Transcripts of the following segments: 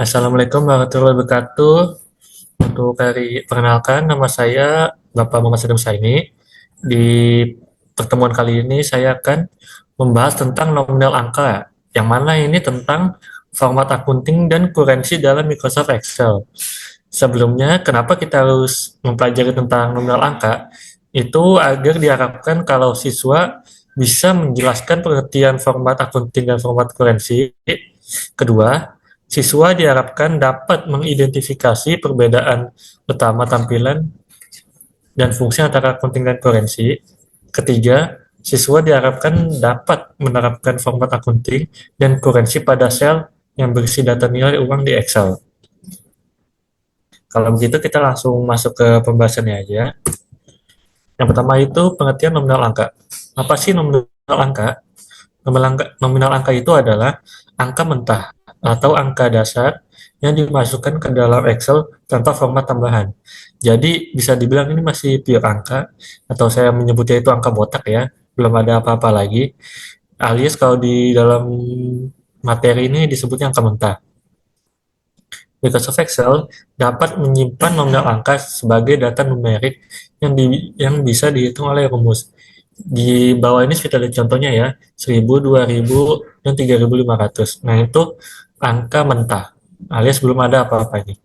Assalamualaikum warahmatullahi wabarakatuh. Untuk perkenalkan, nama saya Bapak Muhammad Sadim Saini. Di pertemuan kali ini saya akan membahas tentang nominal angka, yang mana ini tentang format akunting dan kurensi dalam Microsoft Excel. Sebelumnya, kenapa kita harus mempelajari tentang nominal angka? Itu agar diharapkan kalau siswa bisa menjelaskan pengertian format akunting dan format kurensi. Kedua, siswa diharapkan dapat mengidentifikasi perbedaan utama tampilan dan fungsi antara akunting dan kurensi. Ketiga, siswa diharapkan dapat menerapkan format akunting dan kurensi pada sel yang berisi data nilai uang di Excel. Kalau begitu kita langsung masuk ke pembahasannya aja. Yang pertama itu pengertian nominal angka. Apa sih nominal angka? Nominal angka itu adalah angka mentah atau angka dasar yang dimasukkan ke dalam Excel tanpa format tambahan. Jadi bisa dibilang ini masih pure angka, atau saya menyebutnya itu angka botak ya, belum ada apa-apa lagi. Alias kalau di dalam materi ini disebutnya angka mentah. Microsoft Excel dapat menyimpan nominal angka sebagai data numerik yang bisa dihitung oleh rumus. Di bawah ini kita lihat contohnya ya, 1000, 2000, dan 3500. Nah, itu angka mentah, alias belum ada apa-apa ini.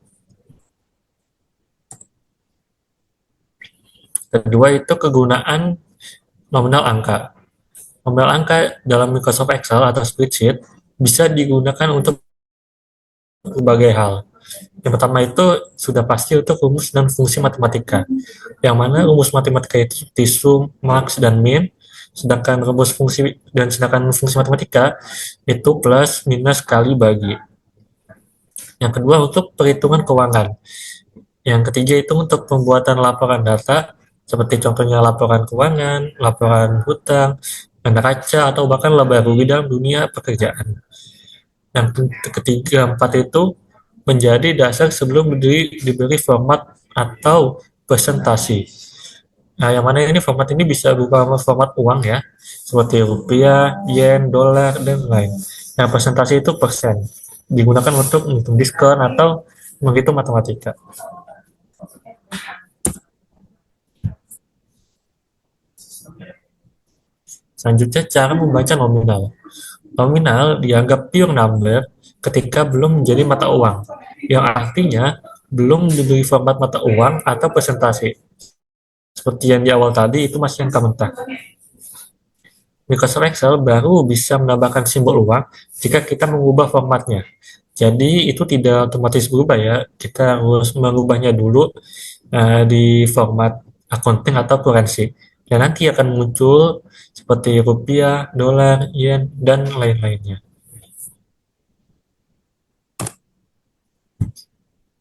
Kedua itu kegunaan nominal angka. Nominal angka dalam Microsoft Excel atau spreadsheet bisa digunakan untuk berbagai hal. Yang pertama itu sudah pasti untuk rumus dan fungsi matematika. Yang mana rumus matematika itu seperti sum, max, dan min. Sedangkan fungsi matematika itu plus, minus, kali, bagi. Yang kedua untuk perhitungan keuangan. Yang ketiga itu untuk pembuatan laporan data, seperti contohnya laporan keuangan, laporan hutang, dana kaca, atau bahkan laba rugi dalam dunia pekerjaan. Yang ketiga, empat itu menjadi dasar sebelum diberi format atau presentasi. Nah, yang mana ini format ini bisa berupa format uang ya, seperti rupiah, yen, dolar, dan lain. Yang presentasi itu persen, digunakan untuk menghitung diskon atau menghitung matematika. Selanjutnya, cara membaca nominal. Nominal dianggap pure number ketika belum menjadi mata uang, yang artinya belum diberi format mata uang atau presentasi. Seperti yang di awal tadi, itu masih angka mentah. Microsoft Excel baru bisa menambahkan simbol uang jika kita mengubah formatnya. Jadi itu tidak otomatis berubah ya, kita harus mengubahnya dulu di format accounting atau kurensi. Dan nanti akan muncul seperti rupiah, dolar, yen, dan lain-lainnya.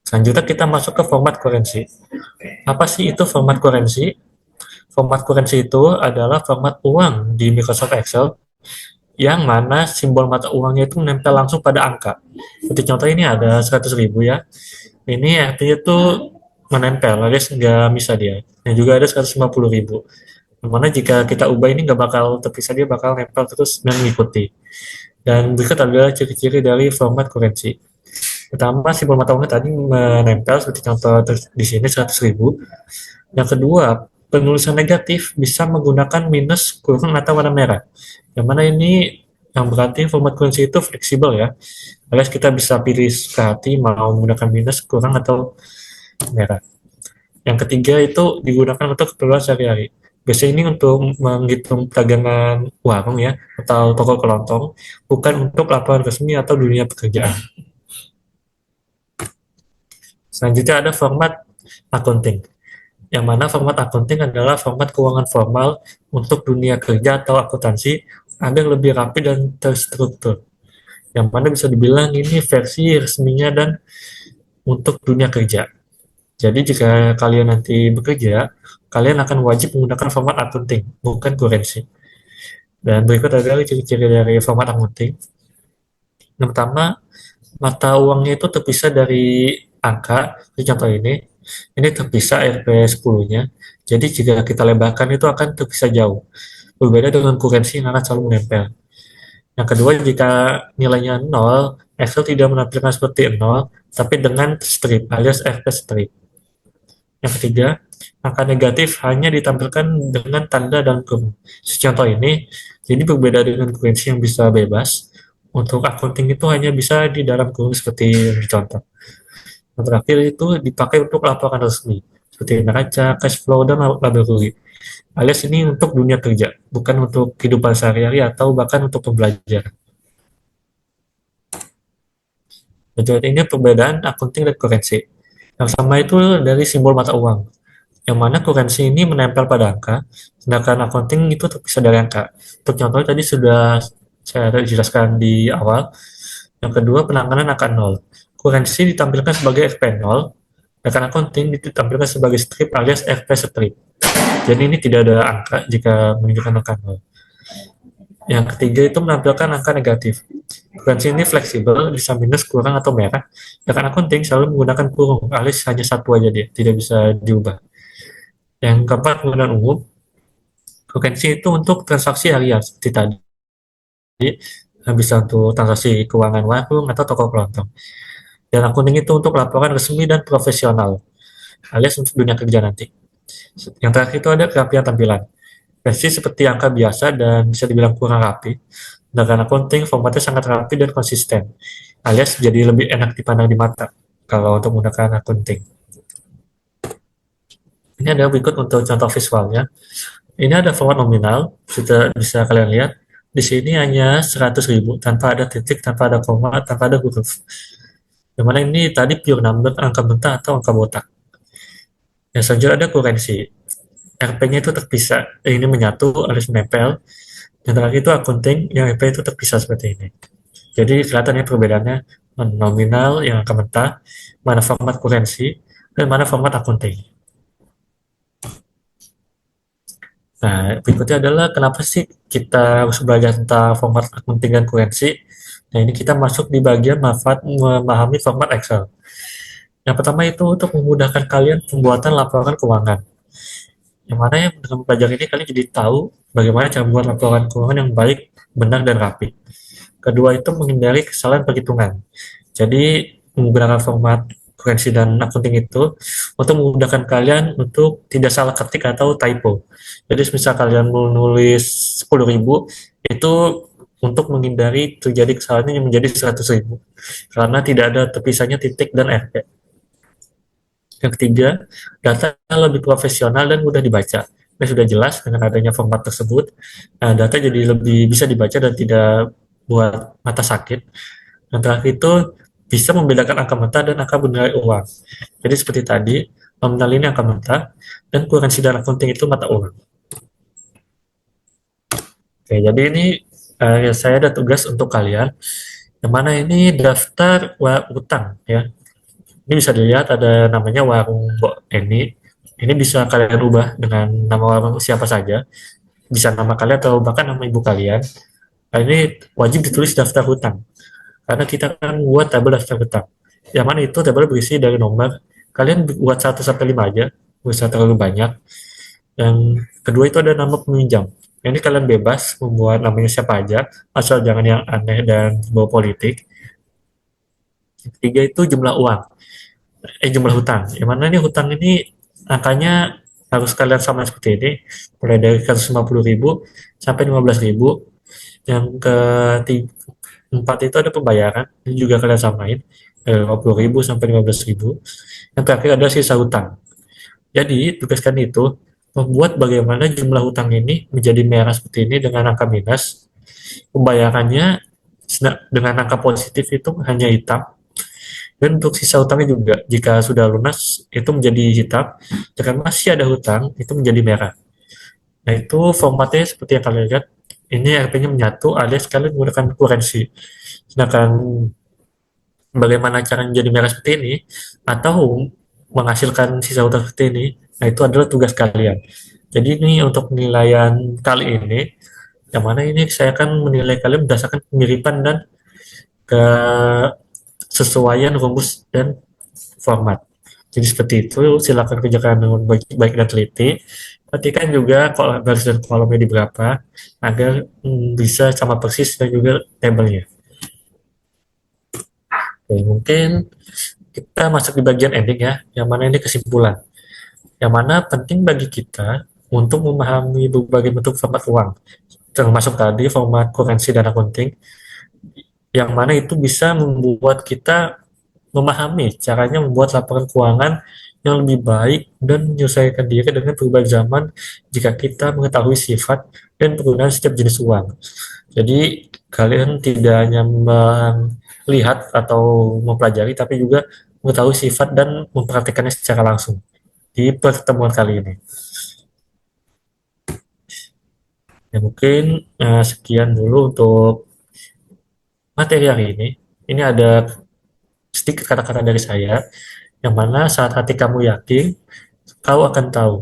Selanjutnya kita masuk ke format kurensi. Apa sih itu format kurensi? Format kurensi itu adalah format uang di Microsoft Excel yang mana simbol mata uangnya itu menempel langsung pada angka. Seperti contoh ini ada 100.000 ya. Ini artinya itu menempel, alias nggak bisa dia. Dan juga ada 150.000. Dimana jika kita ubah ini nggak bakal terpisah, dia bakal nempel terus dan mengikuti. Dan berikut adalah ciri-ciri dari format kurensi. Pertama, simbol mata uangnya tadi menempel seperti contoh di sini 100.000. Yang kedua, penulisan negatif bisa menggunakan minus, kurang, atau warna merah. Yang mana ini yang berarti format kurensi itu fleksibel ya. Alias kita bisa pilih suka hati mau menggunakan minus, kurang, atau merah. Yang ketiga itu digunakan untuk keperluan sehari-hari. Biasanya ini untuk menghitung dagangan warung ya, atau toko kelontong, bukan untuk laporan resmi atau dunia pekerjaan. Selanjutnya ada format accounting, yang mana format accounting adalah format keuangan formal untuk dunia kerja atau akuntansi agar lebih rapi dan terstruktur. Yang mana bisa dibilang ini versi resminya dan untuk dunia kerja. Jadi jika kalian nanti bekerja, kalian akan wajib menggunakan format accounting, bukan kurensi. Dan berikut adalah ciri-ciri dari format accounting. Yang pertama, mata uangnya itu terpisah dari angka, di contoh ini terpisah RP 10-nya, jadi jika kita lebarkan itu akan terpisah jauh, berbeda dengan kurensi yang akan selalu menempel. Yang kedua, jika nilainya 0, Excel tidak menampilkan seperti 0, tapi dengan strip alias FP strip. Yang ketiga, angka negatif hanya ditampilkan dengan tanda dan kurung. Contoh ini, jadi berbeda dengan kurensi yang bisa bebas, untuk accounting itu hanya bisa di dalam kurung seperti yang dicontoh. Yang terakhir itu dipakai untuk laporan resmi, seperti neraca, cash flow, dan laba rugi. Alias ini untuk dunia kerja, bukan untuk kehidupan sehari-hari atau bahkan untuk pembelajaran. Jadi ini perbedaan akunting dan kurensi. Yang sama itu dari simbol mata uang, yang mana kurensi ini menempel pada angka, sedangkan akunting itu terpisah dari angka. Untuk contoh tadi sudah saya jelaskan di awal. Yang kedua, penanganan angka 0. Kurensi ditampilkan sebagai FP0, sedangkan akunting ditampilkan sebagai strip alias FP strip. Jadi ini tidak ada angka jika menunjukkan angka 0. Yang ketiga itu menampilkan angka negatif. Kurensi ini fleksibel, bisa minus, kurang, atau merah. Sedangkan akunting selalu menggunakan kurung, alias hanya satu aja dia, tidak bisa diubah. Yang keempat, penggunaan umum. Kurensi itu untuk transaksi harian, seperti tadi. Bisa untuk transaksi keuangan warung atau toko kelontong. Dan akunting itu untuk laporan resmi dan profesional, alias untuk dunia kerja nanti. Yang terakhir itu ada kerapian tampilan. Versi seperti angka biasa dan bisa dibilang kurang rapi. Dengan accounting, formatnya sangat rapi dan konsisten, alias jadi lebih enak dipandang di mata kalau untuk menggunakan accounting. Ini ada berikut untuk contoh visualnya. Ini ada format nominal, bisa kalian lihat. Di sini hanya 100.000, tanpa ada titik, tanpa ada koma, tanpa ada huruf. Yang mana ini tadi pure number, angka mentah atau angka botak. Yang selanjutnya ada kurensi. RP-nya itu terpisah, ini menyatu alias menempel. Yang terakhir itu accounting, yang RP itu terpisah seperti ini. Jadi kelihatannya perbedaannya nominal yang angka mentah, mana format kurensi, dan mana format accounting. Nah, berikutnya adalah kenapa sih kita harus belajar tentang format accounting dan kurensi. Nah, ini kita masuk di bagian manfaat memahami format Excel. Yang pertama itu untuk memudahkan kalian pembuatan laporan keuangan. Yang mana yang dengan belajar ini kalian jadi tahu bagaimana cara membuat laporan keuangan yang baik, benar, dan rapi. Kedua itu menghindari kesalahan perhitungan. Jadi menggunakan format kurensi dan accounting itu untuk memudahkan kalian untuk tidak salah ketik atau typo. Jadi misal kalian menulis 10.000 itu untuk menghindari terjadi kesalahan yang menjadi 100.000 karena tidak ada terpisahnya titik dan RP. Yang ketiga, data lebih profesional dan mudah dibaca. Ini sudah jelas dengan adanya format tersebut, data jadi lebih bisa dibaca dan tidak buat mata sakit. Yang terakhir itu bisa membedakan angka mentah dan angka bernilai uang. Jadi seperti tadi, nominal ini angka mentah, dan kurensi dan accounting itu mata uang. Oke, jadi ini saya ada tugas untuk kalian, yang mana ini daftar utang ya. Ini bisa dilihat ada namanya warung Mbok Eni. Ini bisa kalian ubah dengan nama warung siapa saja, bisa nama kalian atau bahkan nama ibu kalian. Nah, ini wajib ditulis daftar hutang karena kita kan buat tabel daftar hutang. Yang mana itu tabel berisi dari nomor. Kalian buat 1 sampai 5 aja, nggak usah terlalu banyak. Yang kedua itu ada nama peminjam. Ini kalian bebas membuat namanya siapa aja, asal jangan yang aneh dan berbau politik. Yang ketiga itu jumlah uang, jumlah hutang. Yang mana nih hutang ini angkanya harus kalian sama seperti ini, mulai dari 150.000 sampai 15.000. Yang keempat itu ada pembayaran, ini juga kalian samain, 20.000 sampai 15.000. Yang terakhir ada sisa hutang. Jadi tugas kalian itu membuat bagaimana jumlah hutang ini menjadi merah seperti ini dengan angka minus, pembayarannya dengan angka positif itu hanya hitam, dan untuk sisa hutangnya juga jika sudah lunas itu menjadi hitam, jika masih ada hutang itu menjadi merah. Nah itu formatnya seperti yang kalian lihat, ini RP-nya menyatu alias kalian menggunakan kurensi. Sedangkan bagaimana cara menjadi merah seperti ini atau menghasilkan sisa hutang seperti ini, nah itu adalah tugas kalian. Jadi ini untuk penilaian kali ini, yang mana ini saya akan menilai kalian berdasarkan kemiripan dan kesesuaian rumus dan format. Jadi seperti itu, silakan kerjakan dengan baik dan teliti. Perhatikan juga baris dan kolomnya di berapa, agar bisa sama persis dan juga tabelnya. Oke, mungkin kita masuk di bagian ending ya, yang mana ini kesimpulan. Yang mana penting bagi kita untuk memahami berbagai bentuk format uang, termasuk tadi format kurensi dan akunting, yang mana itu bisa membuat kita memahami caranya membuat laporan keuangan yang lebih baik dan menyesuaikan diri dengan perubahan zaman jika kita mengetahui sifat dan penggunaan setiap jenis uang. Jadi kalian tidak hanya melihat atau mempelajari, tapi juga mengetahui sifat dan mempraktikkannya secara langsung di pertemuan kali ini. Ya, mungkin sekian dulu untuk materi hari ini. Ini ada sedikit kata-kata dari saya, yang mana saat hati kamu yakin, kau akan tahu.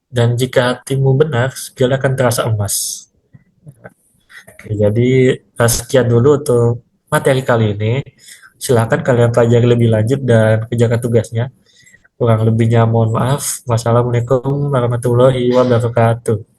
Dan jika hatimu benar, segala akan terasa emas. Oke, jadi sekian dulu untuk materi kali ini. Silahkan kalian pelajari lebih lanjut dan kerjakan tugasnya. Kurang lebihnya mohon maaf. Wassalamualaikum warahmatullahi wabarakatuh.